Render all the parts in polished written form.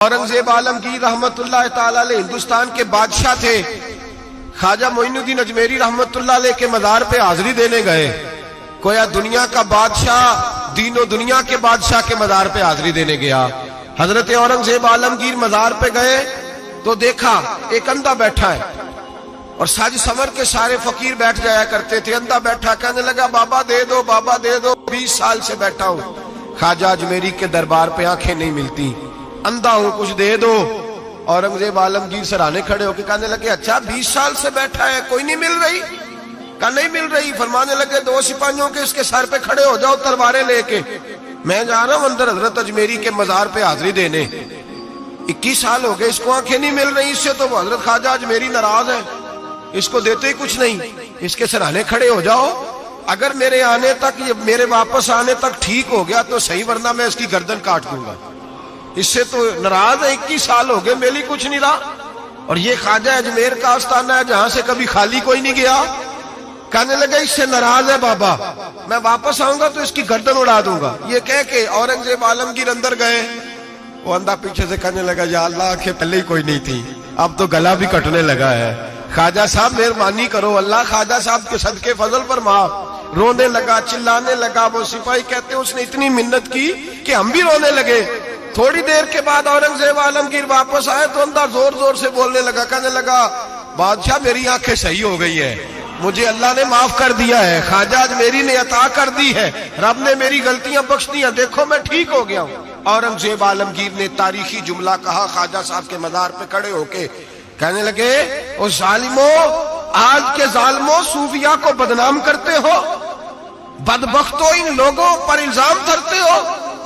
औरंगजेब आलमगीर रहमतुल्लाह ताला अलैह हिंदुस्तान के बादशाह थे। ख्वाजा मोइनुद्दीन अजमेरी रहमतुल्लाह अलैह के मज़ार पे हाजिरी देने गए। कोया दुनिया का बादशाह दीनो दुनिया के बादशाह के मज़ार पे हाजिरी देने गया। हजरत औरंगजेब आलमगीर मज़ार पे गए तो देखा एक अंधा बैठा है और साज समर के सारे फकीर बैठ जाया करते थे। अंधा बैठा, कहने लगा बाबा दे दो, बाबा दे दो, 20 साल से बैठा हूं ख्वाजा अजमेरी के दरबार पे, आंखें नहीं मिलती, अंधा हूं, कुछ दे दो। औरंगजेब आलमगीर सराहने खड़े होकर कहने लगे अच्छा 20 साल से बैठा है, कोई नहीं मिल रही? कहा नहीं मिल रही। फरमाने लगे 2 सिपाहियों के इसके सर पे खड़े हो जाओ तलवारें लेके, मैं जा रहा हूं अंदर हजरत अजमेरी के मजार पे हाजिरी देने। 21 साल हो गए, इसको आंखें नहीं मिल रही, इससे तो हजरत ख्वाजा अजमेरी नाराज है, इसको देते ही कुछ नहीं, इसके सराहने खड़े हो जाओ, अगर मेरे आने तक, मेरे वापस आने तक ठीक हो गया तो सही, वरना मैं इसकी गर्दन काट दूंगा। इससे तो नाराज है, 21 साल हो गए, मेली कुछ नहीं रहा। और ये ख्वाजा अजमेर का आस्थाना है जहां से कभी खाली कोई नहीं गया। कहने लगे इससे नाराज है बाबा, मैं वापस आऊंगा तो इसकी गर्दन उड़ा दूंगा। ये कह के औरंगजेब आलमगीर अंदर गए। वो अंधा पीछे से कहने लगा या अल्लाह, आंखें पहले ही कोई नहीं थी, अब तो गला भी कटने लगा है, ख्वाजा साहब मेहरबानी करो, अल्लाह ख्वाजा साहब के सदके फजल पर माफ। रोने लगा, चिल्लाने लगा। वो सिपाही कहते उसने इतनी मिन्नत की कि हम भी रोने लगे। थोड़ी देर के बाद औरंगजेब आलमगीर वापस आए तो अंदर जोर जोर से बोलने लगा, कहने लगा बादशाह मेरी आंखें सही हो गई है, मुझे अल्लाह ने माफ कर दिया है, ख्वाजा अजमेरी ने अता कर दी है, रब ने मेरी गलतियां बख्श दी हैं, देखो मैं ठीक हो गया हूं। औरंगजेब आलमगीर ने तारीखी जुमला कहा ख्वाजा साहब के मजार पे खड़े होके, कहने लगे ओ जालिमो, आज के जालिमो सूफिया को बदनाम करते हो, बदबख्तो इन लोगों पर इल्जाम धरते हो,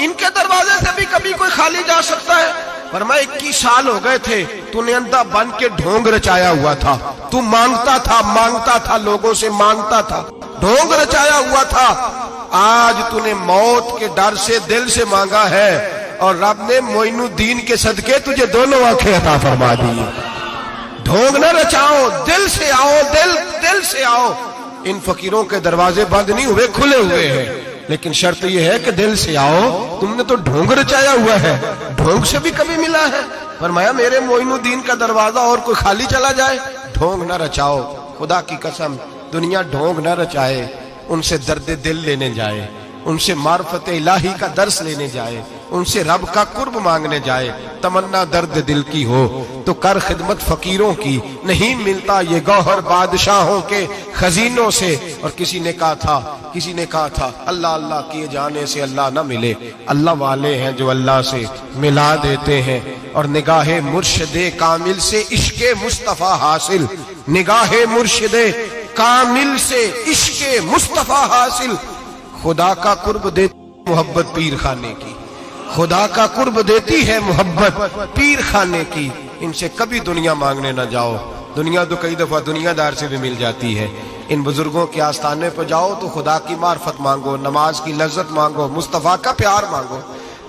इनके दरवाजे से भी कभी कोई खाली जा सकता है? फरमाया 21 साल हो गए थे, तूने अंधा बन के ढोंग रचाया हुआ था, तू मांगता था, लोगों से मांगता था, ढोंग रचाया हुआ था। आज तूने मौत के डर से दिल से मांगा है और रब ने मोइनुद्दीन के सदके तुझे दोनों आंखें अता फरमा दी। ढोंग न रचाओ, दिल से आओ, दिल से आओ। इन फकीरों के दरवाजे बंद नहीं हुए, खुले हुए हैं, लेकिन शर्त यह है कि दिल से आओ। तुमने तो ढोंग रचाया हुआ है, ढोंग से भी कभी मिला है? फरमाया मेरे मोइनुद्दीन का दरवाजा और कोई खाली चला जाए, ढोंग न रचाओ। खुदा की कसम दुनिया ढोंग न रचाए, उनसे दर्द दिल लेने जाए, उनसे मार्फत इलाही का दर्स लेने जाए, उनसे रब का कुर्ब मांगने जाए। तमन्ना दर्द दिल की हो तो कर खिदमत फकीरों की, नहीं मिलता ये गौहर बादशाहों के खजीनों से। और किसी ने कहा था अल्लाह अल्लाह किए जाने से अल्लाह ना मिले, अल्लाह वाले हैं जो अल्लाह से मिला देते हैं। और निगाहे मुर्शिदे कामिल से इश्के मुस्तफा हासिल, निगाहे मुर्शिदे कामिल से इश्के मुस्तफा हासिल। खुदा का कुर्ब देती मोहब्बत पीर खाने की, खुदा का कुर्ब देती है मोहब्बत पीर खाने की। इनसे कभी दुनिया मांगने ना जाओ, दुनिया तो कई दफा दुनियादार से भी मिल जाती है। इन बुजुर्गों के आस्थाने पर जाओ तो खुदा की मार्फत मांगो, नमाज की लज्जत मांगो, मुस्तफा का प्यार मांगो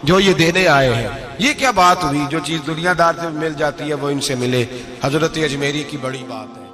जो ये देने आए हैं। ये क्या बात हुई, जो चीज दुनियादार से मिल जाती है वो इनसे मिले। हजरत अजमेरी की बड़ी बात है।